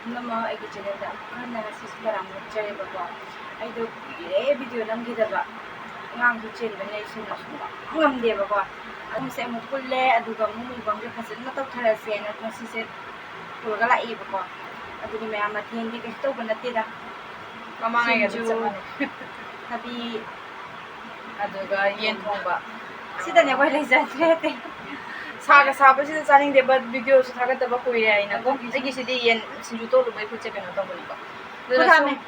पुनमक अꯩꯒꯤ ꯆꯦꯅꯦꯜꯗ ꯑꯃꯨꯛ ꯍꯟꯅ ꯉꯁꯤꯁꯨ ꯇꯔꯥꯝꯅꯖꯔꯦꯕꯀꯣ ꯑꯩꯗꯣ ꯀꯨꯏꯔꯦ ꯚꯤꯗꯤꯑꯣ ꯅꯝꯈꯤꯗꯕ ꯑꯉꯥꯡꯁꯨ ꯆꯦꯟꯕꯅꯦ ꯑꯩꯁꯤꯅ ꯁꯨꯡꯉꯝ ꯉꯝꯗꯦꯕꯀꯣ ꯑꯃꯨꯛꯁꯦ ꯑꯃꯨꯛ ꯄꯨꯜꯂꯦ ꯑꯗꯨꯒ ꯑꯃꯨꯛ ꯃꯨꯛꯕꯥꯡꯁꯦ ꯐꯖꯅ ꯇꯧꯊꯔꯁꯦꯅ ꯉꯁꯤꯁꯦ ꯄꯨꯔꯒ ꯂꯥꯛꯏꯕꯀꯣ ꯑꯗꯨꯗꯤ ꯃꯌꯥꯝ ꯃꯊꯦꯜꯗꯤ ꯀꯩꯁꯨ ꯇꯧꯕ ꯅꯠꯇꯦꯗ ꯁꯤꯡꯖꯨ ꯊꯕꯤ ꯑꯗꯨꯒ ꯌꯦꯟ ꯊꯣꯡꯕ ꯁꯤꯗꯅꯦ ꯑꯩꯈꯣꯏ ꯂꯩꯖꯗ꯭ꯔꯦ 사가 사버시는 짜닝데 버 비디오스 타갔다가 보이야 이나고 이게 시디 옌 신주 또르바이 쿠체 그나 떠보니까 그다음에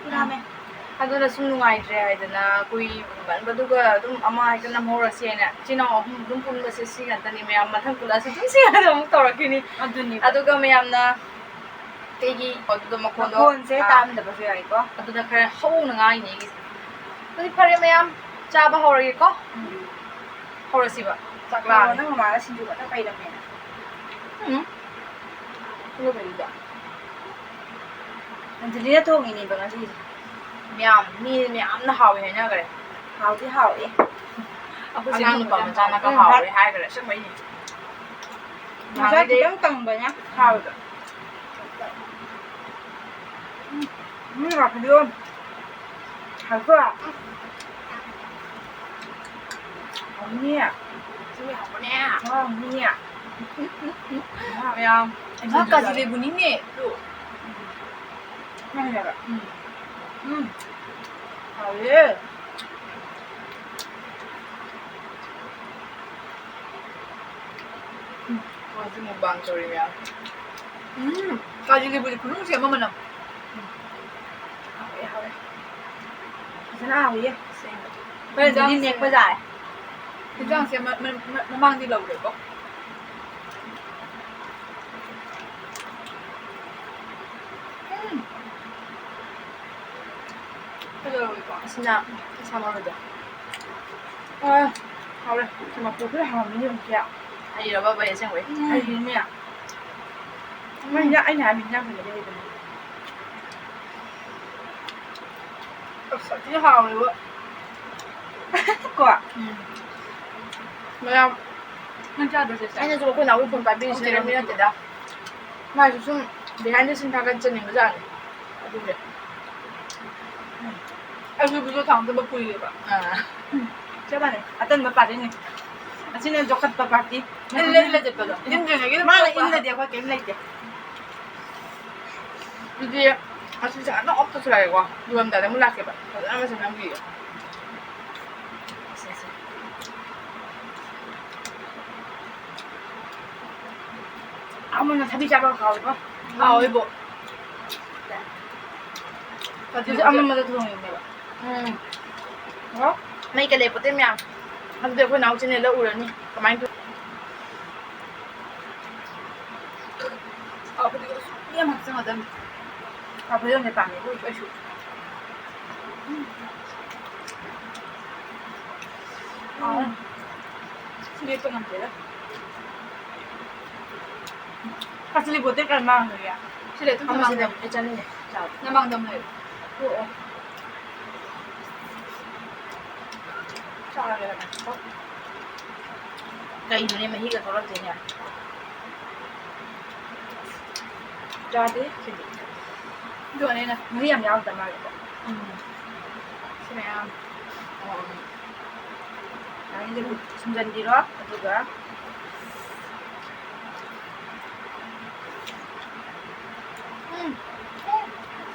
하도나 숨 누가이드레 하이드나 고이 만바두가 좀 아마 하이드나 모라시에나 지나 좀 분바세 시간다니 매암 마탕 꿀라서 좀 시간을 좀 떨어키니 아두가 매암나 대기 어두도 막고도 콘세 땀다버서 야이거 아두나 그래 허우는 아이니 이게 그리 파리 매암 짜바 허러기고 허러시바 ꯆꯥꯛꯂꯥ ꯅꯪ ꯃꯃꯥꯒ ꯁꯤꯡꯖꯨ ꯈꯛꯇ ꯄꯩꯔꯝꯃꯦꯅ 이거 베리다 안젤리나 ꯊꯣꯡꯉꯤꯅꯦꯕ ꯉꯁꯤꯁꯦ ꯃꯌꯥꯝꯅ ꯍꯥꯎꯋꯦ ꯍꯥꯏꯅꯈ꯭ꯔꯦ ꯍꯥꯎꯗꯤ ꯍꯥꯎꯋꯦ ꯑꯉꯥꯡ ꯅꯨꯄꯥ ꯃꯆꯥꯅꯒ ꯍꯥꯎꯋꯦ ꯍꯥꯏꯈ꯭ꯔꯦ ꯑꯁꯦꯡꯕꯩꯅꯤ ꯉꯁꯥꯏ ꯈꯤꯇꯪ ꯀꯪꯕꯅ ꯍꯥꯎꯋꯦꯕ ꯉꯥꯛꯄꯗꯣ ꯍꯥꯎꯀꯣ ꯍꯥꯎꯅꯤ ꯆꯨꯝꯃꯤ ꯍꯥꯎꯕꯅꯦ ꯍꯥꯎꯅꯤ ꯃꯌꯥꯝ ꯉꯥꯛꯀꯥꯁꯤ ꯂꯩꯕꯨꯅꯤꯅꯦ ꯇꯨ ꯅꯪꯅꯦꯕ ꯍꯥꯎꯋꯦ 와지 먹방 소리야. 가지게 보지 분홍색 뭐만 남. 하we. Sana hawe. Bây giờ đi nẹt bây giờ. Thì rằng xem nó mang đi đâu được không? Bây giờ xin nào, sao mà được? Hào đây, thì mà tôi hào mấy nhiều kẹo. Hay là bao vậy xem vậy? Hay gì mẹ? Mấy nhá, anh Hải mình nhá phải đây rồi. Sợ chứ hào này vợ. Quả. Mà anh 저 그 나올 분 바비 지내면 해야 된다. 나 요즘 behind the 다가 전에 거잖아. 그래. 아주 그거 당도 먹고 이래 봐. Chứ bà này, tên bà bà đây này. Xin em cho khát bà bà đi. 일레 됐거든. 인증하기는 Má là in là đẹp quá kém lên kìa. 이제 아 진짜 나 없어서 이거. 누가 나 너무 lạc 봐. 하면서 남기. Ông thấy 잡아 가고 봐. 아, 어이보. 이제 엄마마다 들어오네 봐. 어? mấy cái đẹp của tên mèo ăn được với nấu trên này lâu rồi nhỉ cảm anh thôi Em học sinh ở đây. Học với người bạn này vui vẻ. Đi tôi làm thế đó. 같이 못 될까 막 그래야. 실례 좀 한번 망담 했잖아요. 자, 나 망담해 cây này mà hít là có gì nhỉ cho đi. đùa này nè Mấy em nhau tầm nào vậy? xem em 아니 근데 순전지로 누가?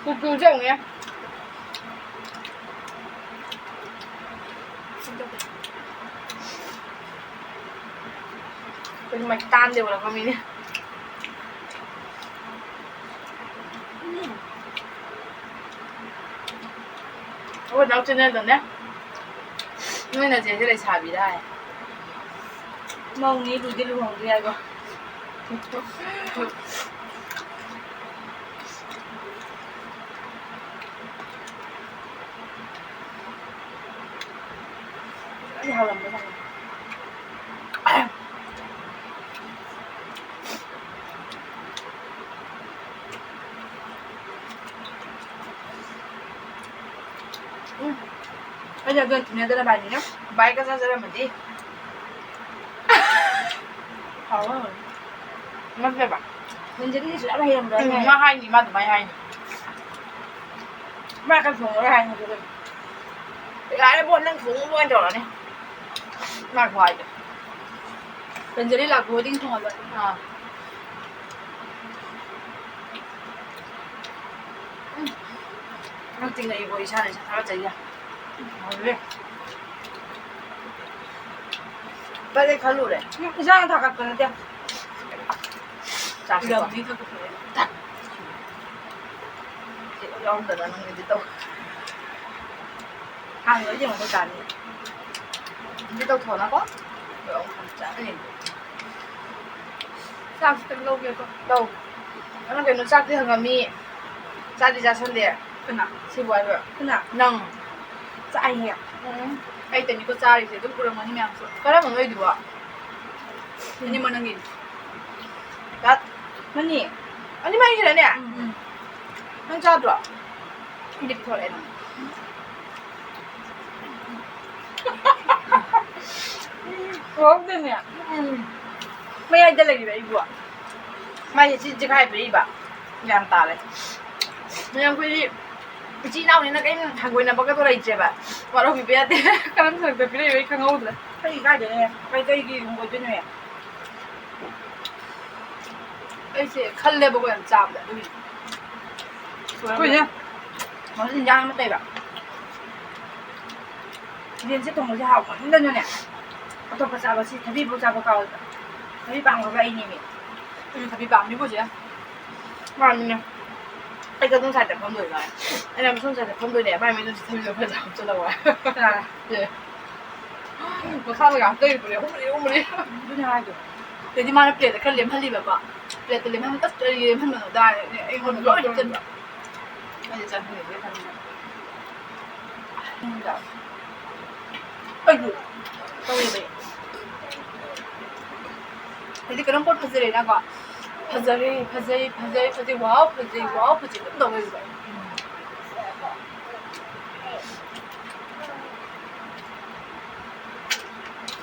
cục cừu rồng nhé bên mạch tan đều là con mình nhé ôi nấu trên đây rồi nhé nên là姐姐来查比赛 Mong nghĩ đủ đi luôn hồng kia cơ. Cái hào làm cái này. Bây giờ gần chúng ta là bài gì nhá? bài cái ra ra mà đi Khó rồi. mất về bạn ꯃꯟꯖꯔꯤꯁꯨ ꯌꯥꯝ ꯍꯩꯔꯝꯕ꯭ꯔꯥ ꯃꯥ ꯍꯥꯏꯅꯤ ꯃꯥ ꯑꯗꯨꯃꯥꯏꯅ ꯍꯥꯏꯅꯤ ꯃꯥ ꯈꯔ ꯊꯣꯡꯉꯒ ꯍꯥꯏꯅꯤ ꯌꯥꯔꯦꯕꯣ ꯅꯪ ꯊꯣꯡꯉꯨ ꯂꯣꯏ ꯇꯧꯔꯅꯤ ꯃꯥ ꯈ꯭ꯋꯥꯏꯗꯣ ꯃꯟꯖꯔꯤ ꯂꯥꯛꯄ ꯈꯨꯗꯤꯡ ꯊꯣꯡꯍꯜꯂꯣ ꯅꯪ ꯇꯤꯡꯉꯛꯏꯕꯣ ꯏꯁꯥꯅ ꯏꯁꯥ ꯊꯥꯒꯠꯆꯩꯌꯥ ꯐꯔꯦ ꯈꯜꯂꯨꯔꯦ ꯏꯟꯁꯥꯡ ꯊꯥꯒꯠꯄ ꯅꯠꯇꯦ ꯆꯥꯛꯁꯤ ꯌꯥꯎꯔꯝꯗꯅ ꯅꯪꯒꯤꯗꯤ ꯇꯧ ꯍꯥꯟꯅ ꯂꯣꯏ ꯌꯦꯡꯉꯣ ꯇꯥꯅꯤ 이제 또 더 나가? 짠해. ꯆꯥꯛ ꯈꯤꯇꯪ ꯂꯧꯒꯦꯀꯣ ꯂꯧ ꯅꯪ ꯀꯩꯅꯣ ꯆꯥꯛꯇꯤ ꯍꯪꯉꯝꯃꯤ ꯆꯥꯗꯤ ꯆꯥꯁꯟꯗꯦ ꯀꯅꯥ ꯁꯤꯕꯨ ꯍꯥꯏꯕ ꯀꯅꯥ ꯅꯪ ꯆꯥꯏꯍꯦ ꯑꯩꯇꯅꯤꯀꯣ ꯆꯥꯔꯤꯁꯦ ꯑꯗꯨꯝ ꯎꯔꯝꯒꯅꯤ ꯃꯌꯥꯝꯁꯨ ꯀꯔꯝꯕ ꯅꯣꯏꯗꯨꯕꯣ ꯑꯅꯤꯃꯛ ꯅꯪꯒꯤ ꯀꯠ ꯃꯅꯤ ꯑꯅꯤꯃꯛ ꯑꯩꯒꯤꯔꯅꯦ ꯅꯪ ꯆꯥꯗ꯭ꯔꯣ ꯑꯩꯗꯤ ꯄꯤꯊꯣꯔꯛꯑꯦ ꯅꯪ ꯍꯣꯡꯗꯅꯦ ꯃꯌꯥꯏꯗ ꯂꯩꯔꯤꯕ ꯑꯩꯕꯨ ꯃꯥꯏꯁꯦ ꯁꯤ ꯆꯤꯈꯥꯏꯕꯤꯔꯤꯕ ꯌꯥꯝ ꯇꯥꯔꯦ ꯃꯌꯥꯝ ꯑꯩꯈꯣꯏꯗꯤ ꯏꯆꯤ ꯏꯅꯥꯎꯅꯤꯅ ꯀꯔꯤꯝ ꯍꯪꯒꯣꯏꯅꯕꯒꯗꯣ ꯂꯩꯇ꯭ꯔꯦꯕ ꯋꯥꯔꯧꯕꯤꯕ ꯌꯥꯗꯦ ꯀꯔꯝ ꯁꯔꯛꯇ ꯄꯤꯔꯛꯏꯕ ꯑꯩ ꯈꯪꯍꯧꯗ꯭ꯔꯦ ꯀꯩ ꯀꯥꯏꯗꯅꯦ ꯀꯩꯒꯤ ꯍꯣꯡꯒꯣꯏꯗꯣꯏꯅꯣ ꯑꯩꯁꯦ ꯈꯜꯂꯦꯕꯀꯣ ꯌꯥꯝ ꯆꯥꯕꯗ ꯑꯗꯨꯒꯤ ꯑꯩꯈꯣꯏꯁꯦ ꯃꯁꯤ ꯏꯟꯖꯥꯡ ꯑꯃ ꯂꯩꯕ ꯌꯦꯟꯁꯦ ꯊꯣꯡꯕꯁꯦ ꯍꯥꯎꯃꯟꯗꯅꯅꯦ ꯑꯇꯣꯞꯄ ꯆꯥꯕꯁꯤ ꯊꯕꯤꯐꯥꯎ ꯆꯥꯕ ꯀꯥꯎꯋꯦꯕ ꯊꯕꯤ ꯄꯥꯝꯈ꯭ꯔꯕ ꯑꯩꯅꯦꯃꯤ ꯑꯩꯁꯨ ꯊꯕꯤ ꯄꯥꯝꯃꯤꯕꯨꯁꯦ ꯃꯥꯅꯤꯅꯦ ꯑꯩ ꯑꯗꯨꯝ ꯁꯥꯏꯗ ꯐꯝꯗꯣꯏꯕ ꯑꯩꯅ ꯃꯁꯣꯝ ꯁꯥꯏꯗ ꯐꯝꯗꯣꯏꯅꯦ ꯃꯥꯏ ꯃꯤꯗꯨꯁꯨ ꯊꯕꯤꯗꯣ ꯈꯔ ꯍꯥꯞꯆꯜꯂꯛꯑꯣ ꯃꯈꯥꯗ ꯉꯥꯛꯇꯣꯏꯕꯅꯦ ꯍꯨꯝꯕꯅꯤ ꯑꯗꯨꯅꯦ ꯍꯥꯏꯗꯣ ꯑꯗꯩꯗꯤ ꯃꯥꯅ ꯄ꯭ꯂꯦꯠꯇ ꯈꯔ ꯂꯦꯝꯍꯜꯂꯤꯕꯀꯣ ꯄ꯭ꯂꯦꯠꯇ ꯂꯦꯝꯍꯟꯕ ꯑꯁ ꯀꯔꯤ ꯂꯦꯝꯍꯟꯕꯅꯣ ꯇꯥꯔꯦ ꯑꯩꯉꯣꯟꯗ ꯂꯣꯏ ꯍꯥꯞꯆꯟꯕ ꯑꯩꯗꯤ ꯆꯥꯅꯤꯡꯉꯦ ꯈꯟꯕ ꯑꯩꯁꯨ ꯇꯧꯔꯤꯕ ꯍꯥꯏꯗꯤ ꯀꯔꯝ ꯄꯣꯠ ꯐꯖꯔꯦꯅꯀꯣ ꯐꯖꯔꯦ ꯐꯖꯩ ꯋꯥꯎ ꯐꯖꯩ ꯑꯗꯨꯝ ꯇꯧꯔꯤꯕ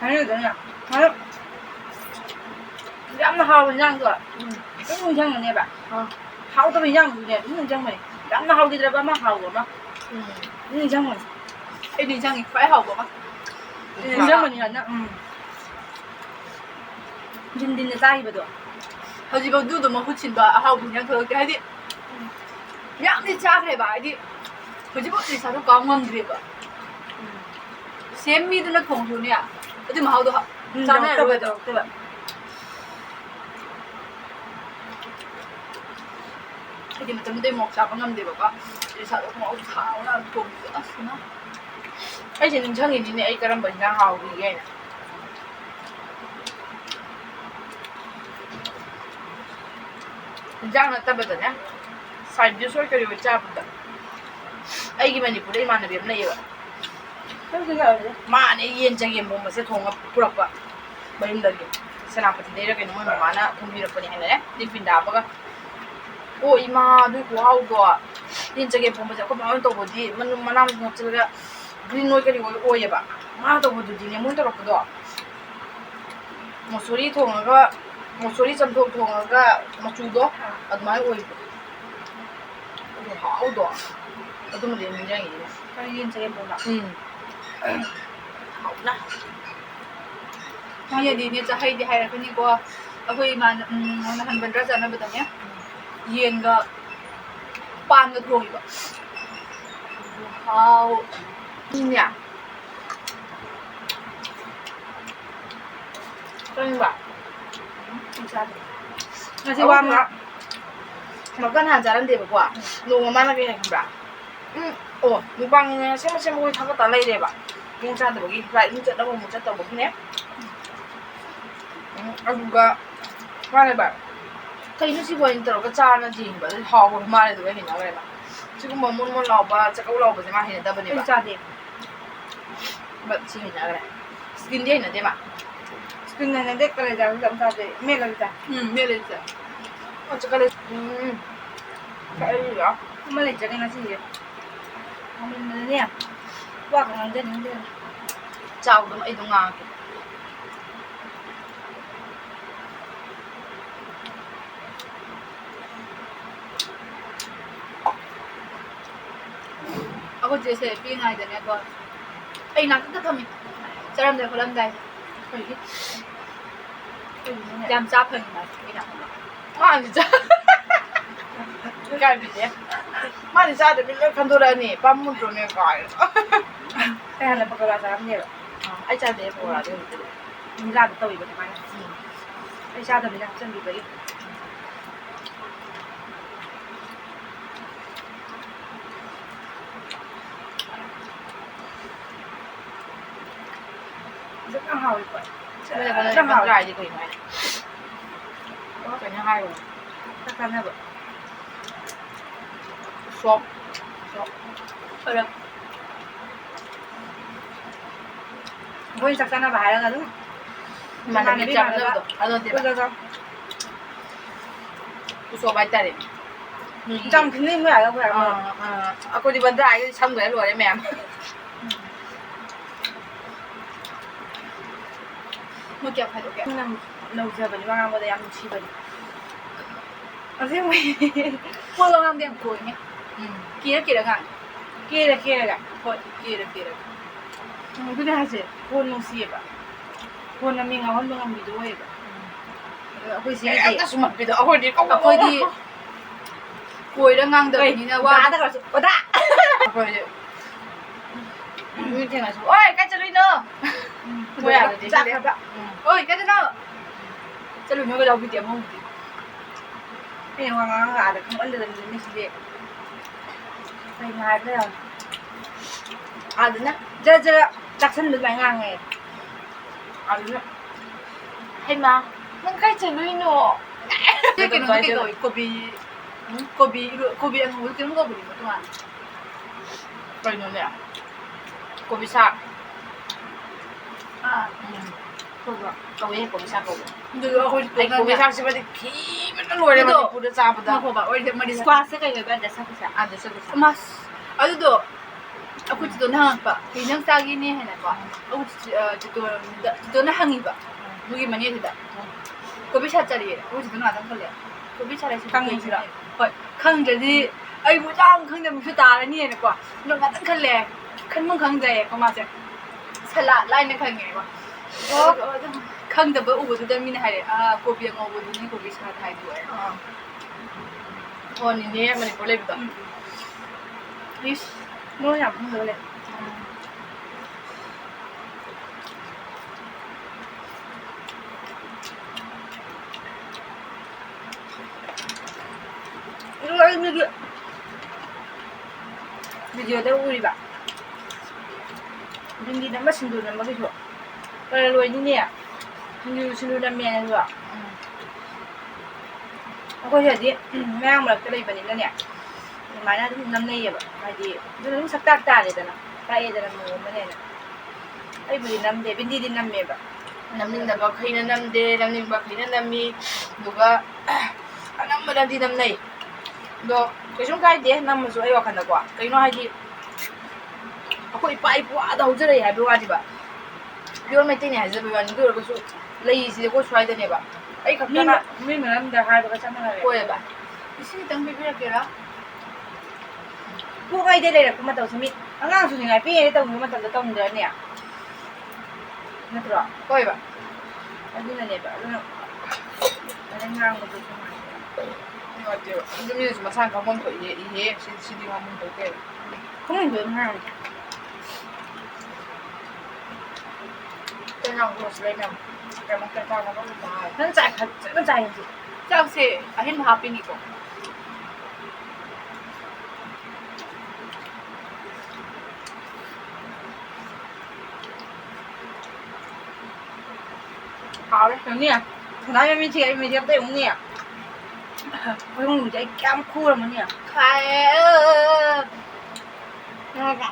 ꯍꯥꯏꯔꯗꯅ ꯌꯥꯝꯅ ꯍꯥꯎꯕ ꯏꯟꯖꯥꯡꯗꯣ ꯑꯗꯨꯝ ꯅꯤꯡꯁꯤꯡꯉꯅꯦꯕ ꯍꯥꯎꯗꯕ ꯏꯟꯖꯥꯡꯗꯨꯅꯦ ꯑꯗꯨꯝ ꯅꯤꯡꯁꯤꯡꯕꯅꯤ ꯌꯥꯝꯅ ꯍꯥꯎꯈꯤꯗ꯭ꯔꯕ ꯑꯃ ꯍꯥꯎꯕ ꯑꯃ ꯑꯗꯨꯝ ꯅꯤꯡꯁꯤꯡꯕꯅꯤ ꯑꯩ ꯅꯤꯡꯁꯤꯡꯉꯤ ꯈ꯭ꯋꯥꯏ ꯍꯥꯎꯕ ꯑꯃ ꯅꯤꯡꯁꯤꯡꯕꯅꯤ ꯍꯥꯏꯅ ꯗꯤꯟꯗ ꯆꯥꯈꯤꯕꯗꯣ ꯍꯧꯖꯤꯛꯐꯥꯎ ꯑꯗꯨꯗꯣ ꯃꯍꯨꯠ ꯁꯤꯟꯕ ꯑꯍꯥꯎꯕ ꯏꯟꯖꯥꯡ ꯊꯣꯛꯂꯛꯇꯦ ꯍꯥꯏꯗꯤ ꯌꯥꯝꯗꯤ ꯆꯥꯈ꯭ꯔꯦꯕ ꯍꯥꯏꯗꯤ ꯍꯧꯖꯤꯛꯐꯥꯎ ꯏꯁꯥꯗꯣ ꯀꯥꯎ ꯉꯝꯗ꯭ꯔꯦꯕ ꯁꯦꯝ ꯃꯤꯗꯨꯅ ꯊꯣꯡꯁꯨꯅꯦ ꯑꯗꯨ ꯃꯍꯥꯎꯗꯣ ꯆꯥꯅꯔꯔꯣꯏꯕ ꯍꯥꯏꯗꯤ ꯃꯇꯝꯗꯨꯗꯩ ꯃꯣꯔꯣꯛ ꯆꯥꯕ ꯉꯝꯗꯦꯕꯀꯣ ꯏꯁꯥꯗꯣ ꯃꯣꯔꯣꯛ ꯊꯥꯎꯔ ꯊꯣꯡꯕꯗꯣ ꯑꯁ ꯑꯩꯁꯦ ꯅꯤꯡꯁꯤꯡꯉꯤꯅꯤꯅꯦ ꯑꯩ ꯀꯔꯝꯕ ꯏꯟꯖꯥꯡ ꯍꯥꯎꯈꯤꯒꯦ ꯍꯥꯏꯅ ꯏꯟꯖꯥꯡ ꯅꯠꯇꯕꯗꯅꯦ ꯁꯥꯏꯠ ꯗꯤꯁ ꯑꯣꯏ ꯀꯔꯤ ꯑꯣꯏ ꯆꯥꯕꯗ ꯑꯩꯒꯤ ꯃꯅꯤꯄꯨꯔꯗ ꯏꯃꯥꯟꯅꯕꯤ ꯑꯃ ꯂꯩꯌꯦꯕ ꯃꯥꯅꯦ ꯌꯦꯟ ꯆꯒꯦꯝꯄꯣꯝꯕꯁꯦ ꯊꯣꯡꯉ ꯄꯨꯔꯛꯄ ꯃꯌꯨꯝꯗꯒꯤ ꯁꯦꯅꯥꯄꯇꯤꯗꯩꯔ ꯀꯩꯅꯣ ꯃꯣꯏ ꯃꯃꯥꯅ ꯊꯣꯡꯕꯤꯔꯛꯄꯅꯦ ꯍꯥꯏꯅꯔꯦ ꯇꯤꯐꯤꯟꯗ ꯍꯥꯞꯄꯒ ꯑꯣ ꯏꯃꯥ ꯑꯗꯨꯏ ꯈꯨꯍꯥꯎꯗꯣ ꯌꯦꯟ ꯆꯒꯦꯝꯄꯣꯝꯕꯁꯦ ꯑꯩꯈꯣꯏ ꯃꯥꯅ ꯇꯧꯕꯗꯤ ꯃꯅꯥ ꯃꯁꯤꯡ ꯍꯥꯞꯆꯤꯜꯂꯒ ꯒ꯭ꯔꯤꯟ ꯑꯣꯏ ꯀꯔꯤ ꯑꯣꯏꯌꯦꯕ ꯃꯥꯅ ꯇꯧꯕꯗꯨꯗꯤꯅꯦ ꯃꯣꯏ ꯇꯧꯔꯛꯄꯗꯣ ꯃꯨꯁꯣꯔꯤ ꯆꯝꯊꯣꯡ ꯊꯣꯡꯉꯒ ꯃꯆꯨꯗꯣ ꯑꯗꯨꯃꯥꯏꯅ ꯑꯣꯏꯕ ꯈꯨꯍꯥꯎꯗꯣ ꯑꯗꯨꯃꯗꯤ ꯅꯤꯡꯁꯤꯡꯉꯤꯅꯦ ꯌꯦꯟ ꯆꯒꯦꯝꯄꯣꯝꯕ ꯍꯥꯎꯅ ꯃꯤꯅꯗꯤꯅꯦ ꯆꯥꯍꯩꯗꯤ ꯍꯥꯏꯔꯛꯀꯅꯤꯀꯣ ꯑꯩꯈꯣꯏ ꯅꯍꯥꯟ ꯕꯟꯗ꯭ꯔꯥ ꯆꯥꯅꯕꯗꯅꯦ ꯌꯦꯟꯒ ꯄꯥꯟꯒ ꯊꯣꯡꯉꯤꯕ ꯍꯥꯎ ꯏꯅꯦ ꯆꯪꯕ ꯉꯁꯤ ꯋꯥ ꯑꯃ ꯃꯀꯟ ꯍꯥꯟꯅ ꯆꯥꯔꯝꯗꯦꯕꯀꯣ ꯅꯣꯡꯃ ꯃꯥꯅ ꯀꯩ ꯍꯥꯏ ꯈꯪꯕ꯭ꯔꯥ ꯑꯣ ꯃꯨꯛꯕꯥꯡꯅꯤꯅ ꯁꯦꯝꯕ ꯑꯩꯈꯣꯏ ꯊꯥꯒꯠꯇ ꯂꯩꯔꯦꯕ ꯄꯨꯡ ꯆꯥꯗꯕꯒꯤ ꯔꯥꯏꯠ ꯆꯠꯅꯕ ꯑꯃꯨꯛ ꯆꯠꯇꯧꯕꯒꯤꯅꯦ ꯑꯗꯨꯒ ꯃꯥꯅꯦꯕ ꯀꯩꯅꯣ ꯁꯤꯕꯨ ꯑꯩꯅ ꯇꯧꯔꯒ ꯆꯥꯔꯅ ꯌꯦꯡꯕ ꯑꯗꯨ ꯍꯥꯎꯕ ꯃꯥꯜꯂꯦ ꯑꯗꯨꯒ ꯍꯩꯅꯈ꯭ꯔꯦꯕ ꯁꯤꯒꯨꯝꯕ ꯃꯣꯟ ꯃꯣꯟ ꯂꯥꯎꯕ ꯆꯥꯛꯀꯧ ꯂꯥꯎꯕꯁꯦ ꯃꯥ ꯍꯩꯅꯗꯕꯅꯦꯕ ꯆꯥꯗꯦ ꯁꯤ ꯍꯩꯅꯈ꯭ꯔꯦ ꯁ꯭ꯀꯤꯟꯗꯤ ꯍꯩꯅꯗꯦ ꯃꯥ ꯁ꯭ꯀꯤꯟ ꯍꯩꯅꯗꯦ ꯀꯂꯦꯖꯥꯁꯨ ꯌꯥꯝ ꯆꯥꯗꯦ ꯃꯦꯠꯂꯒ ꯆꯥꯏ ꯃꯦꯠꯂꯗꯤ ꯆꯥꯏ ꯀꯂꯦ ꯆꯥꯛꯑꯦ ꯑꯃ ꯂꯩꯖꯔꯦ ꯉꯁꯤꯁꯦ ꯃꯃꯟꯗꯅꯦ ꯋꯥꯒ ꯉꯥꯡꯖꯅꯤꯡꯗꯦ ꯆꯥꯎꯗꯣ ꯑꯩꯗꯣ ꯉꯥꯡꯉꯦ ꯑꯩꯈꯣꯏ ꯆꯦꯁꯦ ꯄꯤꯛꯏꯉꯩꯗꯅꯦꯀꯣ ꯑꯩ ꯅꯥꯛꯇ ꯊꯝꯃꯤ ꯆꯥꯔꯝꯗꯥꯏ ꯈꯣꯠꯂꯝꯗꯥꯏ ꯑꯩꯈꯣꯏꯒꯤ ꯌꯥꯝ ꯆꯥ ꯐꯪꯉꯤ ꯃꯥꯁꯦ ꯑꯩ ꯅꯥꯛꯇ ꯃꯥꯅꯤ ꯆꯥ ꯀꯥꯏꯕꯤꯗꯦ ꯃꯥꯗꯤ ꯆꯥꯗꯕꯤ ꯂꯣꯏ ꯈꯟꯗꯣꯔꯛꯑꯅꯤ ꯄꯥꯝꯃꯨꯗ꯭ꯔꯣꯅꯦ ꯀꯥꯏ ꯑꯩ ꯍꯥꯟꯅ ꯄꯀꯧꯔꯥ ꯆꯥꯔꯝꯅꯦꯕ ꯑꯩ ꯆꯥꯗꯦ ꯄꯀꯧꯔꯥꯗꯤ ꯍꯧꯖꯤꯛꯇꯤ ꯏꯟꯖꯥꯡꯗ ꯇꯧꯋꯦꯕ ꯑꯗꯨꯃꯥꯏꯅ ꯑꯩ ꯆꯥꯗꯕꯤꯗ ꯍꯥꯞꯆꯤꯟꯕꯤꯕꯒꯤ ꯐꯖꯅ ꯍꯥꯎꯋꯤꯀꯣ ꯐꯖꯅ ꯍꯥꯏꯗꯤ ꯀꯩꯅꯣ ꯍꯥꯏ ꯀꯩꯅꯣ ꯍꯥꯏꯔꯣ ꯆꯥꯛ ꯆꯥꯅꯕ ꯁꯣꯞ ꯈꯔ ꯑꯩꯈꯣꯏ ꯆꯥꯛ ꯆꯥꯅꯕ ꯍꯥꯏꯔꯒ ꯑꯗꯨꯝ ꯏꯃꯥꯟꯅꯕꯤ ꯆꯥꯕꯗꯣ ꯑꯗꯨꯅꯦꯕ ꯎꯁꯣꯞ ꯍꯥꯏꯇꯥꯔꯦ ꯌꯥꯝ ꯈꯤꯅꯩ ꯃꯣꯏ ꯑꯥꯒ ꯑꯩꯈꯣꯏ ꯑꯥꯒ ꯑꯩꯈꯣꯏꯗꯤ ꯕꯟꯗ꯭ꯔꯥ ꯍꯥꯏꯒꯗꯤ ꯁꯝꯈ꯭ꯔꯦ ꯂꯣꯏꯔꯦ ꯃꯌꯥꯝ ꯃꯣꯏ ꯀꯌꯥ ꯈꯥꯏꯗꯣꯛꯀꯦ ꯂꯧꯖꯕꯅꯤ ꯋꯥ ꯉꯥꯡꯕꯗ ꯌꯥꯝ ꯅꯨꯡꯁꯤꯕꯅꯤ ꯑꯁꯦꯡꯕꯩ ꯃꯣꯏ ꯋꯥ ꯉꯥꯡꯕꯗ ꯌꯥꯝ ꯀꯣꯏꯅꯦ ꯀꯦꯔ ꯉꯥꯡꯉꯦ ꯀꯦꯔꯒ ꯍꯣꯏ ꯀꯦꯔꯒ ꯑꯗꯨꯅꯦ ꯍꯥꯏꯁꯦ ꯐꯣꯟ ꯅꯨꯡꯁꯤꯌꯦꯕ ꯐꯣꯟꯅ ꯃꯤ ꯉꯥꯎꯍꯟꯕ ꯉꯝꯕꯤꯗꯣ ꯑꯣꯏꯌꯦꯕ ꯑꯩꯈꯣꯏ ꯁꯤꯒꯤꯗꯤ ꯍꯦꯛꯇ ꯁꯨꯝꯍꯠꯄꯤꯗꯣ ꯑꯩꯈꯣꯏꯗꯤ ꯀꯣꯏꯔ ꯉꯥꯡꯗꯕꯅꯤꯅ ꯋꯥ ꯑꯣꯗꯥ ꯑꯩꯈꯣꯏꯗꯤ ꯃꯤ ꯊꯦꯡꯅꯁꯨ ꯑꯣꯏ ꯀꯥꯏ ꯆꯠꯂꯨꯏꯅꯣ ꯃꯣꯏ ꯑꯥꯗꯗꯤ ꯆꯥꯛꯈ꯭ꯔꯕ ꯑꯣꯏ ꯀꯥꯏ ꯆꯠꯂꯨꯏꯅꯣ ꯆꯠꯂꯨꯏꯅꯣꯒ ꯌꯥꯎꯕꯤꯗꯦ ꯑꯃꯕꯨꯗꯤ ꯑꯩꯅ ꯋꯥ ꯉꯥꯡꯉꯒ ꯑꯥꯗ ꯈꯪꯃꯟꯗꯗꯅ ꯃꯤꯁꯤꯗꯤ ꯀꯩꯅꯣ ꯍꯥꯏꯕ ꯌꯥꯎꯋꯦ ꯑꯗꯨꯅ ꯖꯔ ꯖꯔ ꯆꯥꯛꯁꯟꯕ ꯑꯗꯨꯃꯥꯏꯅ ꯉꯥꯡꯉꯦ ꯑꯗꯨꯅ ꯍꯩꯃꯥ ꯅꯪ ꯀꯥꯏ ꯆꯠꯂꯨꯏꯅꯣ ꯀꯩꯅꯣ ꯀꯩ ꯀꯧꯏ ꯀꯣꯕꯤ ꯑꯉꯧꯕꯗꯨ ꯀꯩꯅꯣꯝ ꯀꯧꯕꯅꯤꯕ ꯇꯣꯉꯥꯟꯅ ꯀꯩꯅꯣꯅꯦ ꯀꯣꯕꯤ ꯁꯥꯛ ꯀꯧꯋꯦ ꯀꯣꯕꯤ ꯁꯥꯛ ꯀꯧꯋꯦ ꯑꯩ ꯀꯣꯕꯤ ꯁꯥꯛꯁꯤꯃꯗꯤ ꯈꯤꯕꯅ ꯂꯣꯏꯔꯦ ꯃꯅꯤꯄꯨꯔꯗ ꯆꯥꯕꯗ ꯁ꯭ꯀ꯭ꯋꯥꯁꯁꯦ ꯀꯩ ꯀꯧꯏꯕ ꯗꯁꯀꯨꯁꯥ ꯃꯁ ꯑꯗꯨꯗꯣ ꯑꯩꯈꯣꯏ ꯆꯤꯇꯣꯟꯅ ꯍꯪꯉꯛꯄ ꯀꯩ ꯅꯪ ꯆꯥꯒꯦꯅꯦ ꯍꯥꯏꯅꯀꯣ ꯆꯤꯇꯣꯟꯅ ꯍꯪꯉꯤꯕ ꯃꯣꯏꯒꯤ ꯃꯅꯦꯁꯤꯗ ꯀꯣꯕꯤ ꯁꯥꯛ ꯆꯥꯔꯛꯑꯦ ꯑꯩꯈꯣꯏ ꯆꯤꯇꯣꯟꯅ ꯉꯥꯛꯇꯪ ꯈꯜꯂꯦ ꯀꯣꯕꯤ ꯁꯥꯛ ꯍꯥꯏꯁꯤ ꯈꯪꯉꯤꯁꯤꯔꯣ ꯍꯣꯏ ꯈꯪꯗ꯭ꯔꯗꯤ ꯑꯩꯕꯨ ꯌꯥꯝ ꯈꯪꯗꯕꯁꯨ ꯇꯥꯔꯅꯤꯅꯀꯣ ꯑꯗꯣ ꯉꯥꯛꯇꯪ ꯈꯜꯂꯦ ꯈꯟꯐꯝ ꯈꯪꯗ꯭ꯔꯦꯀꯣ ꯃꯥꯁꯦ ꯁꯂꯥꯠ ꯂꯥꯏꯅ ꯈꯪꯉꯦꯕ ꯑꯗꯨꯝ ꯈꯪꯗꯕ ꯎꯕꯗꯨꯗ ꯃꯤꯅ ꯍꯥꯏꯔꯦ ꯀꯣꯕꯤ ꯑꯉꯧꯕꯗꯨꯅꯤ ꯀꯣꯕꯤ ꯁꯥꯛ ꯍꯥꯏꯗꯣ ꯑꯣ ꯅꯤꯅꯦ ꯃꯅꯤꯄꯨꯔ ꯂꯩꯕꯗꯣ ꯏꯁ ꯃꯣꯏ ꯌꯥꯝ ꯈꯪꯗꯕ ꯂꯩ ꯑꯩꯒꯤ ꯚꯤꯗꯤꯑꯣꯗ ꯎꯔꯤꯕ ꯕꯤꯟꯗꯤ ꯅꯝꯕ ꯁꯤꯡꯖꯨ ꯅꯝꯕꯒꯤꯁꯨ ꯈꯔ ꯂꯣꯏꯅꯤꯅꯦ ꯁꯤꯡꯖꯨ ꯅꯝꯃꯦ ꯍꯥꯏꯁꯨ ꯑꯩꯈꯣꯏ ꯁꯤꯗꯗꯤ ꯃꯌꯥꯝ ꯃꯔꯛꯇ ꯂꯩꯕꯅꯤꯅꯅꯦ ꯑꯗꯨꯃꯥꯏꯅ ꯑꯗꯨꯝ ꯅꯝꯅꯩꯌꯦꯕ ꯍꯥꯏꯗꯤ ꯑꯗꯨꯅ ꯑꯗꯨꯝ ꯁꯛꯇꯥꯛ ꯇꯥꯔꯦꯗꯅ ꯇꯥꯛꯑꯦꯗꯅ ꯃꯑꯣꯡ ꯑꯃꯅꯦꯅ ꯑꯩꯕꯨꯗꯤ ꯅꯝꯗꯦ ꯕꯤꯟꯗꯤꯗꯤ ꯅꯝꯃꯦꯕ ꯅꯝꯅꯤꯡꯗꯕ ꯈꯩꯅ ꯅꯝꯗꯦ ꯅꯝꯅꯤꯡꯕ ꯈꯩꯅ ꯅꯝꯃꯤ ꯑꯗꯨꯒ ꯑꯅꯝꯕꯅꯗꯤ ꯅꯝꯅꯩ ꯑꯗꯣ ꯀꯩꯁꯨꯝ ꯀꯥꯏꯗꯦ ꯅꯝꯃꯁꯨ ꯑꯩ ꯋꯥꯈꯜꯗꯀꯣ ꯀꯩꯅꯣ ꯍꯥꯏꯗꯤ ꯑꯩꯈꯣꯏ ꯏꯄꯥ ꯏꯄꯨꯋꯥꯗ ꯍꯧꯖꯔꯛꯏ ꯍꯥꯏꯕ ꯋꯥꯅꯦꯕ ꯄꯤꯌꯣꯔ ꯃꯩꯇꯩꯅꯤ ꯍꯥꯏꯖꯕꯩ ꯋꯥꯅꯤ ꯑꯗꯨ ꯑꯣꯏꯔꯒꯁꯨ ꯂꯩꯁꯤꯗꯤ ꯑꯩꯈꯣꯏ ꯁ꯭ꯋꯥꯏꯗꯅꯦꯕ ꯑꯩ ꯈꯛꯇꯅ ꯃꯤ ꯃꯔꯝꯗ ꯍꯥꯏꯕꯒ ꯆꯞ ꯃꯥꯟꯅꯔꯦ ꯑꯣꯏꯌꯦꯕ ꯏꯁꯤꯡ ꯈꯤꯇꯪ ꯄꯤꯕꯤꯔꯛꯀꯦꯔꯥ ꯄꯣꯛꯉꯩꯗ ꯂꯩꯔꯛꯄ ꯃꯇꯝꯁꯤ ꯃꯤ ꯑꯉꯥꯡꯁꯨ ꯅꯤꯡꯉꯥꯏ ꯄꯤꯉꯩꯗ ꯇꯧꯈꯤꯕ ꯃꯇꯝꯗ ꯇꯧꯅꯤꯡꯗ꯭ꯔꯅꯦ ꯅꯠꯇ꯭ꯔꯣ ꯍꯣꯏꯕ ꯑꯗꯨꯅꯅꯦꯕ ꯑꯗꯨꯅ ꯑꯗꯩ ꯉꯥꯡꯕꯗꯨꯁꯨ ꯅꯨꯡꯉꯥꯏꯇꯦꯕ ꯑꯗꯨ ꯃꯤꯅꯁꯨ ꯃꯁꯥꯅ ꯈꯪꯐꯝ ꯊꯣꯛꯏꯍꯦ ꯏꯍꯦ ꯁꯤꯗꯤ ꯉꯥꯡꯐꯝ ꯊꯣꯛꯇꯦ ꯈꯪꯗꯦ ꯑꯗꯨꯝ ꯍꯥꯏꯔꯝꯃꯤ ꯉꯥꯡꯕꯁꯨ ꯂꯩꯅꯕ ꯀꯩꯃꯛꯇ ꯆꯥꯅꯕꯒꯨꯝꯕ ꯍꯥꯏ ꯅꯪ ꯆꯥꯛ ꯐꯖꯅ ꯆꯥꯏ ꯍꯧꯖꯤꯛ ꯆꯥꯛꯁꯦ ꯑꯍꯦꯟꯕ ꯍꯥꯞꯄꯤꯅꯤꯀꯣ ꯍꯥꯎꯔꯦ ꯌꯦꯡꯅꯤ ꯁꯅꯥ ꯃꯤꯁꯤ ꯑꯩ ꯃꯤꯁꯤ ꯑꯝꯇ ꯌꯦꯡꯉꯨꯅꯤ ꯍꯣꯏ ꯑꯩ ꯀꯌꯥꯝ ꯈꯨꯔꯝꯃꯅꯤ ꯈꯥꯏ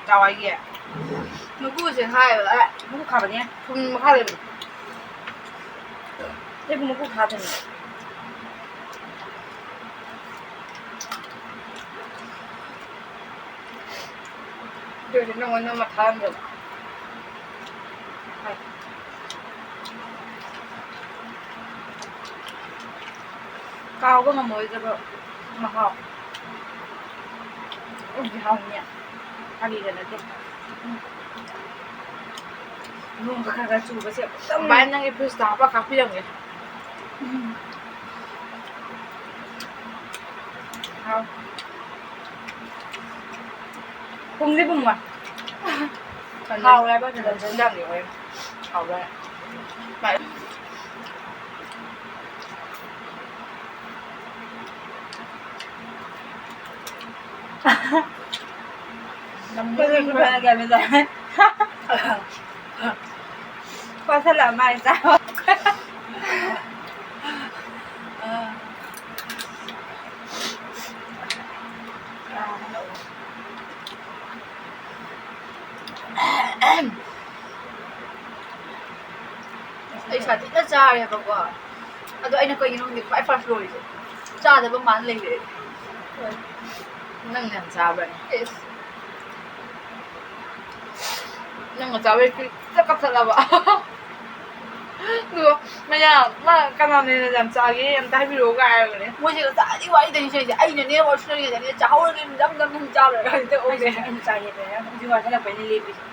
ꯆꯥꯎꯏꯒꯤ ꯃꯀꯨꯁꯦ ꯍꯥꯏꯕ ꯃꯀꯨ ꯈꯥꯕꯅꯦ ꯊꯨꯝ ꯃꯈꯥ ꯂꯩꯕꯅꯦ ꯑꯩꯕꯨ ꯃꯀꯨ ꯈꯥꯗꯅꯤ ꯑꯗꯨꯗꯤ ꯅꯪꯉꯣꯟꯗ ꯃꯊꯥꯝꯗꯕ ꯀꯥꯎꯕ ꯉꯝꯃꯣꯏꯗꯕ ꯃꯍꯥꯎ ꯑꯗꯨꯗꯤ ꯍꯥꯎꯅꯤ ꯐꯥꯒꯤꯒ ꯅꯠꯇꯦ ꯅꯣꯡꯒ ꯈꯔ ꯈꯔ ꯆꯨꯕꯁꯦ ꯑꯃꯨꯛꯇꯪ ꯚꯥꯏ ꯅꯪꯒꯤ ꯐ꯭ꯔꯤꯖꯇ ꯍꯥꯞꯄ ꯀꯥꯞꯄꯤꯔꯝꯒꯦ ꯍꯥꯎ ꯄꯨꯡꯗꯤ ꯄꯨꯡꯃ ꯍꯥꯎꯔꯦ ꯍꯥꯏꯕ ꯑꯗꯨꯗ ꯆꯟꯖꯥꯡꯗꯤ ꯍꯣꯔꯦꯟ ꯍꯥꯎꯕ꯭ꯔꯥ ꯚꯥꯏ ꯅꯝꯕꯨꯁꯨ ꯐꯔ ꯒ꯭ꯌꯥꯟ ꯇꯥꯏ ꯐꯁꯜꯂꯛꯑ ꯃꯥꯏ ꯆꯥꯕ ꯑꯩ ꯁꯥꯊꯤꯅ ꯆꯥꯔꯦꯕꯀꯣ ꯑꯗꯣ ꯑꯩꯅ ꯀꯩꯒꯤꯅꯣ ꯈꯪꯗꯦ ꯈ꯭ꯋꯥꯏ ꯐꯥꯔꯁ ꯂꯣꯏꯔꯤꯁꯦ ꯆꯥꯗꯕ ꯃꯥꯅ ꯂꯩꯔꯦ ꯅꯪꯅ ꯌꯥꯝ ꯆꯥꯕ꯭ꯔꯅꯦ ꯑꯦꯁ ꯅꯪꯅ ꯆꯥꯕꯩ ꯈꯤꯇ ꯀꯛꯊꯠꯂꯕ ꯑꯗꯨꯒ ꯃꯌꯥꯝ ꯀꯅꯥꯅ ꯌꯥꯝ ꯆꯥꯒꯦ ꯑꯝꯇ ꯍꯥꯏꯕꯤꯔꯛꯑꯣ ꯍꯥꯏꯔꯒꯅꯦ ꯃꯣꯏꯁꯦ ꯆꯥꯗꯤ ꯋꯥꯔꯤꯗꯅꯤ ꯁꯤꯁꯦ ꯑꯩꯅꯅꯦ ꯋꯥꯔꯁꯨꯅꯔꯤꯉꯩꯗꯅꯦ ꯆꯥꯍꯧꯔꯒꯦ ꯗꯝ ꯗꯝ ꯗꯝ ꯆꯥꯔꯣꯏ ꯍꯧꯖꯤꯛꯇ ꯑꯣꯏꯁꯦ ꯑꯩꯅ ꯆꯥꯒꯦꯗꯅ ꯍꯧꯖꯤꯛ ꯋꯥꯁꯜꯂꯛꯄꯩꯅꯦ ꯂꯦꯞꯄꯤꯁꯦ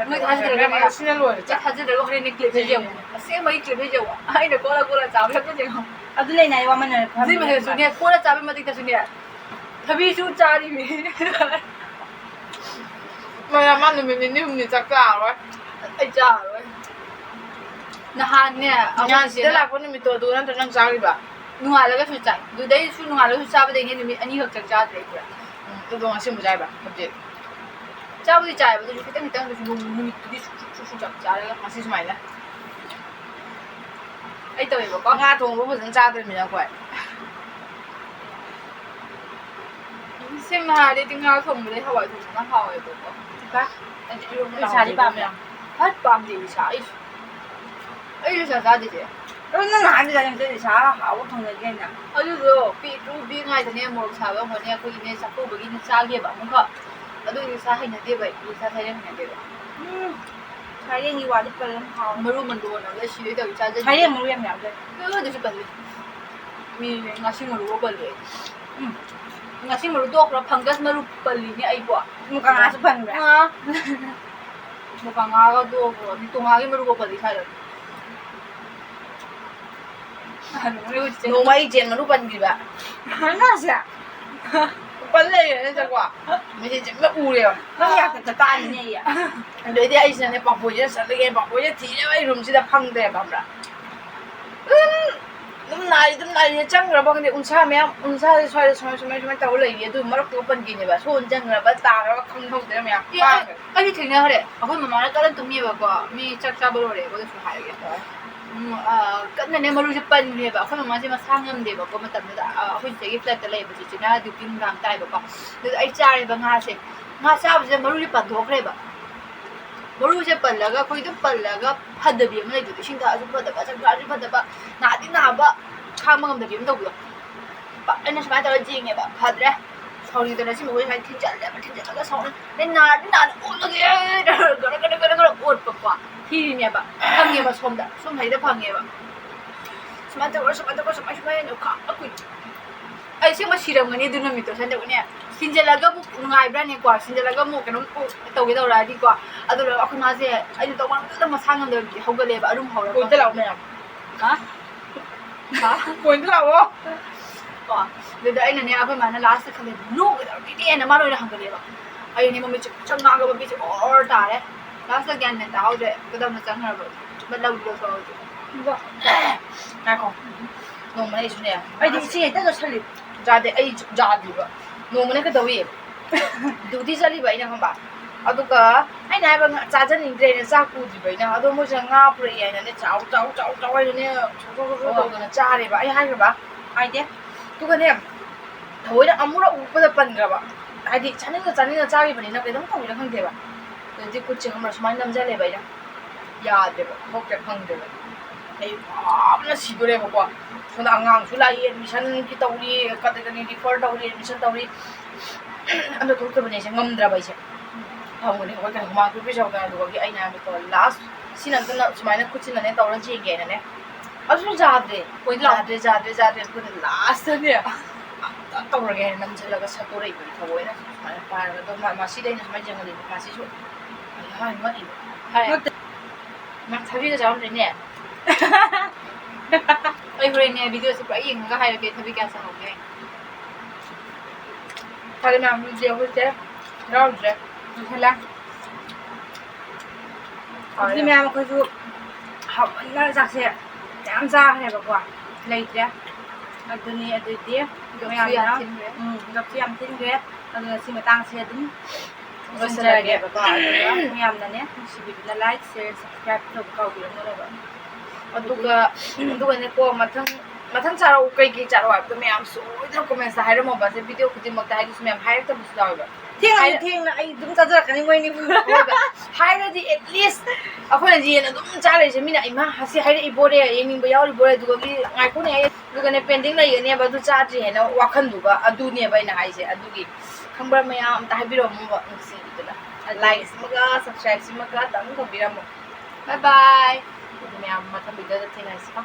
ꯅꯣꯏ ꯊꯥꯖꯗ꯭ꯔꯒ ꯁꯤꯅ ꯂꯣꯏꯔꯦ ꯊꯥꯖꯗ꯭ꯔꯒ ꯍꯣꯔꯦꯟ ꯀ꯭ꯂꯤꯞꯁꯦ ꯌꯦꯡꯉꯣ ꯑꯁꯦꯡꯕꯒꯤ ꯀ꯭ꯂꯤꯞꯁꯦ ꯌꯦꯡꯉꯣ ꯑꯩꯅ ꯀꯣꯜꯂ ꯀꯣꯜꯂ ꯆꯥꯕ ꯍꯦꯛꯇ ꯌꯦꯡꯉꯣ ꯑꯗꯨ ꯂꯩꯅꯥꯏ ꯋꯥꯃꯟꯅꯔꯦ ꯍꯧꯖꯤꯛ ꯃꯊꯛꯇꯁꯨꯅꯦ ꯀꯣꯜꯂ ꯆꯥꯕꯩ ꯃꯇꯤꯛꯇꯁꯨꯅꯦ ꯊꯕꯤꯁꯨ ꯆꯥꯔꯤꯃꯤ ꯃꯌꯥꯝ ꯃꯥ ꯅꯨꯃꯤꯠ ꯅꯤꯅꯤ ꯍꯨꯝꯅꯤ ꯆꯥꯛ ꯆꯥꯔꯔꯣꯏ ꯑꯩ ꯆꯥꯔꯔꯣꯏ ꯅꯍꯥꯟꯅꯦ ꯁꯤꯗ ꯂꯥꯛꯄ ꯅꯨꯃꯤꯠꯇꯣ ꯑꯗꯨ ꯅꯠꯇ꯭ꯔ ꯅꯪ ꯆꯥꯔꯤꯕ ꯅꯣꯡꯉꯥꯜꯂꯒꯁꯨ ꯆꯥꯏ ꯑꯗꯨꯗꯩꯁꯨ ꯅꯣꯡꯉꯥꯜꯂꯒꯁꯨ ꯆꯥꯕꯗꯩꯅꯦ ꯅꯨꯃꯤꯠ 2 ꯈꯛ ꯆꯥꯛ ꯆꯥꯗ꯭ꯔꯦ ꯑꯩ ꯄꯨꯔꯥ ꯑꯗꯨꯗꯣ ꯉꯁꯤ ꯑꯃꯨꯛ ꯆꯥꯏꯕ ꯍꯧꯖꯤꯛ ꯆꯥꯕꯨꯗꯤ ꯆꯥꯏꯕ ꯑꯗꯨꯁꯨ ꯈꯤꯇꯪ ꯈꯤꯇꯪꯗꯁꯨ ꯅꯨꯃꯤꯠꯇꯨꯗꯤ ꯁꯨꯛ ꯆꯥꯛ ꯆꯥꯔꯒ ꯉꯁꯤ ꯁꯨꯃꯥꯏꯅ ꯑꯩ ꯇꯧꯋꯦꯕꯀꯣ ꯉꯥ ꯊꯣꯡꯕ ꯐꯖꯅ ꯆꯥꯗ꯭ꯔꯤꯃꯤꯅ ꯑꯩꯈꯣꯏ ꯁꯦꯡꯅ ꯍꯥꯏꯔꯗꯤ ꯉꯥ ꯊꯣꯡꯕꯗꯩ ꯍꯋꯥꯏ ꯊꯣꯡꯕꯅ ꯍꯥꯎꯋꯦꯕꯀꯣ ꯑꯩꯗꯤ ꯏꯔꯣꯟꯕ ꯏꯁꯥꯗꯤ ꯄꯥꯝꯃꯦ ꯍꯠ ꯄꯥꯝꯗꯦ ꯏꯁꯥ ꯑꯩ ꯏꯁꯥ ꯆꯥꯗꯦꯁꯦ ꯑꯗꯨ ꯅꯪ ꯅꯍꯥꯟ ꯆꯥꯅꯤꯡꯇꯗꯤ ꯏꯁꯥ ꯍꯥꯎꯕ ꯊꯣꯡꯅꯒꯦꯅ ꯑꯗꯨꯗꯣ ꯄꯤꯛꯉꯥꯏꯗꯅꯦ ꯃꯣꯔꯣꯛ ꯁꯥꯕ ꯑꯃꯅꯦ ꯑꯩꯈꯣꯏꯒꯤꯅꯦ ꯆꯥꯛꯀꯧꯕꯒꯤꯅꯦ ꯆꯥꯒꯦꯕ ꯑꯃꯨꯛꯈꯛ ꯑꯗꯨꯒꯤ ꯏꯁꯥ ꯍꯩꯅꯗꯦꯕ ꯑꯩ ꯏꯁꯥ ꯁꯥꯏꯔꯦꯡ ꯍꯩꯅꯗꯦꯕ ꯁꯥꯔꯦꯡꯒꯤ ꯋꯥꯗꯤ ꯄꯜꯂꯝ ꯍꯥꯎꯋꯦ ꯃꯔꯨ ꯃꯟꯗꯣꯟꯅꯕꯗ ꯁꯤꯗꯣꯏ ꯇꯧꯏ ꯆꯥꯖꯗꯦ ꯁꯥꯔꯦꯡ ꯃꯔꯨ ꯌꯥꯝ ꯌꯥꯎꯖꯩ ꯑꯗꯨꯁꯨ ꯄꯜꯂꯤ ꯃꯤ ꯉꯁꯤ ꯃꯔꯨꯒ ꯄꯜꯂꯤ ngasi maru tokra fungus maru palli ni ai bo muka ngasu pangra muka ngaga do bo ni tunga gi maru ko palli sai no mai jen maru pan gi ba hana sa pan le ne ja kwa mi je jen ma u le nang ya ta ta ni ne ya de de ai sen ne pa po je sa le ge pa po je ti ne ai room si da phang de ba bra dum nai chang ra ba ne unsa me unsa swai swai ta le ye du marak to pan gi ne ba so jang ra ba ta ra khang thau de me ya ai thing na hare akoi mama na kalan tum ye ba ko mi chak cha bo re ko su hai ge kan ne maru je pan ne ba akoi mama je ma sang ngam de ba ko matam da akoi se gi flat ta le ba ji na du kin ram tai ba ko du ai cha re ba nga se nga sa ba je maru je pan thok re ba maru je pan la ga koi du pan la ga phad da bi ma le du sing da ju phad da ba chak ga ju phad da ba na di na ba khang ma ngam da bi ma do bu ba ai na sa ta ji nge ba phad re sorry da na si mo hai thin chal le ba thin chal ga so ne na o la ge ga ot pa pa hi ne ba phang ye ba som da som hai da phang ye ba sma ta ko sma ne ka akui ai se ma siram ngani du na mi to san da ne sinjalaga bu ngai bra ne kwa sinjalaga mo kanum to ge da ra di kwa adu la akhu na je ai to ma da ma sang ngam da bi hau ga le ba arum hau ra ko te law me ha ha ko te law ko da ai na ne akoi ma na last khale no ga da di ne ma ro ra hang ga le ba ai ne ma mi chang na ga ba bi or ta re last again ne ta hau de ga da ma chang ha ba ba lau do so ba na ko no ma ai su ne ai di chi ta do chali ja de ai ja di ba no ma ne ka dawi duty chali ba ina hamba aduga ai na ba cha jan ning tre ne cha ku di ba ina adu mo ja nga pura ai na ne chau ai ne so na cha re ba ai hai ba ai de tu ga ne thoi da amura u pa da pan ga ba ai di chaning na cha ri ba ni na ke dam thoi da khang de ba de ku chi hamar smai nam ja le ba ina ya de ba hok ke khang de ba ai amna si bure ba kwa so na ngang su lai admission ki tauri ka de ni refer tauri admission tauri ando thok ta bane se ngam dra ba se thong ni ko ka ma ku pi sau da do gi ai na mi ko last sin an na smai na ku chin na ne taura ji ge na ne asu ja de ko ja de ku last ne ꯇꯧꯔꯒꯦ ꯍꯥꯏꯅ ꯅꯝꯁꯤꯜꯂꯒ ꯁꯠꯇꯣꯔꯛꯏꯕ ꯊꯑꯣꯏꯅ ꯁꯨꯃꯥꯏꯅ ꯄꯥꯏꯔꯒ ꯑꯗꯣ ꯃꯁꯤꯗ ꯑꯩꯅ ꯁꯨꯃꯥꯏꯅ ꯌꯦꯡꯍꯜꯂꯤꯕ ꯃꯁꯤꯁꯨ ꯍꯥꯏ ꯉꯛꯏꯕ ꯃꯥ ꯊꯕꯤꯒ ꯆꯥꯔꯝꯗꯣꯏꯅꯦ ꯑꯩ ꯍꯣꯔꯦꯟꯅꯦ ꯚꯤꯗꯤꯑꯣꯁꯦ ꯄꯨꯔꯥ ꯌꯦꯡꯉꯒ ꯍꯥꯏꯔꯛꯀꯦ ꯊꯕꯤ ꯀꯌꯥ ꯆꯥꯍꯧꯒꯦ ꯐꯔꯦ ꯃꯌꯥꯝ ꯍꯧꯖꯤꯛ ꯑꯩꯈꯣꯏꯁꯦ ꯌꯥꯎꯗ꯭ꯔꯦ ꯂꯣꯏꯁꯤꯜꯂꯦ ꯑꯗꯨꯗꯤ ꯃꯌꯥꯝ ꯑꯩꯈꯣꯏꯁꯨ ꯍꯥꯎꯃꯟꯅ ꯆꯥꯛꯁꯦ ꯌꯥꯝ ꯆꯥꯈ꯭ꯔꯦꯕꯀꯣ ꯂꯩꯇ꯭ꯔꯦ ꯑꯗꯨꯅꯤ ꯑꯗꯨꯗꯤ ꯃꯌꯥꯝꯅ ꯒꯞꯁꯨ ꯌꯥꯝ ꯊꯤꯟꯈ꯭ꯔꯦ ꯑꯗꯨꯅ ꯁꯤ ꯃꯇꯥꯡꯁꯦ ꯑꯗꯨꯝ ꯂꯣꯏꯁꯤꯟꯖꯔꯒꯦꯕꯀꯣ ꯑꯗꯨꯒ ꯃꯌꯥꯝꯅꯅꯦ ꯅꯨꯡꯁꯤꯕꯤꯗꯨꯅ ꯂꯥꯏꯛ ꯁꯤꯌꯔ ꯁꯕꯁꯀ꯭ꯔꯥꯏꯕ ꯇꯧꯕ ꯀꯥꯎꯕꯤꯔꯝꯒꯅꯣꯕ ꯑꯗꯨꯒꯅꯦꯀꯣ ꯃꯊꯪ ꯆꯥꯔꯛꯎ ꯀꯩꯀꯩ ꯆꯥꯔꯛꯑꯣ ꯍꯥꯏꯕꯗꯣ ꯃꯌꯥꯝ ꯁꯣꯏꯗꯅ ꯀꯣꯃꯦꯟꯇ ꯍꯥꯏꯔꯝꯃꯣꯕ ꯁꯤ ꯚꯤꯗꯤꯑꯣ ꯈꯨꯗꯤꯡꯃꯛꯇ ꯍꯥꯏꯗꯤꯁꯨ ꯃꯌꯥꯝ ꯍꯥꯏꯔꯛꯇꯕꯁꯨ ꯌꯥꯎꯋꯦꯕ ꯊꯦꯡꯅ ꯑꯩ ꯑꯗꯨꯝ ꯆꯥꯖꯔꯛꯀꯅꯤ ꯃꯣꯏꯅꯤ ꯍꯥꯏꯔꯗꯤ ꯑꯦꯠꯂꯤꯁ ꯑꯩꯈꯣꯏꯅ ꯌꯦꯟ ꯑꯗꯨꯝ ꯆꯥꯔꯛꯏꯁꯦ ꯃꯤꯅ ꯏꯃꯥ ꯍꯁꯤ ꯍꯥꯏꯔꯛꯏꯕꯣꯔꯦ ꯌꯦꯡꯅꯤꯡꯕ ꯌꯥꯎꯔꯤꯕꯣꯔꯦ ꯑꯗꯨꯒꯤ ꯉꯥꯏꯈꯣꯅꯦ ꯑꯗꯨꯒꯅꯦ ꯄꯦꯟꯗꯤꯡ ꯂꯩꯒꯅꯦꯕ ꯑꯗꯨ ꯆꯥꯗ꯭ꯔꯤ ꯍꯥꯏꯅ ꯋꯥꯈꯟꯗꯨꯒ ꯑꯗꯨꯅꯦꯕ ꯑꯩꯅ ꯍꯥꯏꯁꯦ ꯑꯗꯨꯒꯤ ꯈꯪꯕ꯭ꯔꯥ ꯃꯌꯥꯝ ꯑꯝꯇ ꯍꯥꯏꯕꯤꯔꯝꯃꯣꯕ ꯅꯨꯡꯁꯤꯕꯤꯗꯨꯅ ꯂꯥꯏꯛꯁꯤꯃꯒ ꯁꯕꯁꯀ꯭ꯔꯥꯏꯕꯁꯤꯃꯒ ꯇꯪ ꯇꯧꯕꯤꯔꯝꯃꯣ ꯕꯥꯏ ꯕꯥꯏ ꯑꯗꯨ ꯃꯌꯥꯝ ꯃꯊꯪ ꯚꯤꯗꯤꯑꯣꯗ ꯊꯦꯡꯅꯁꯤꯀꯣ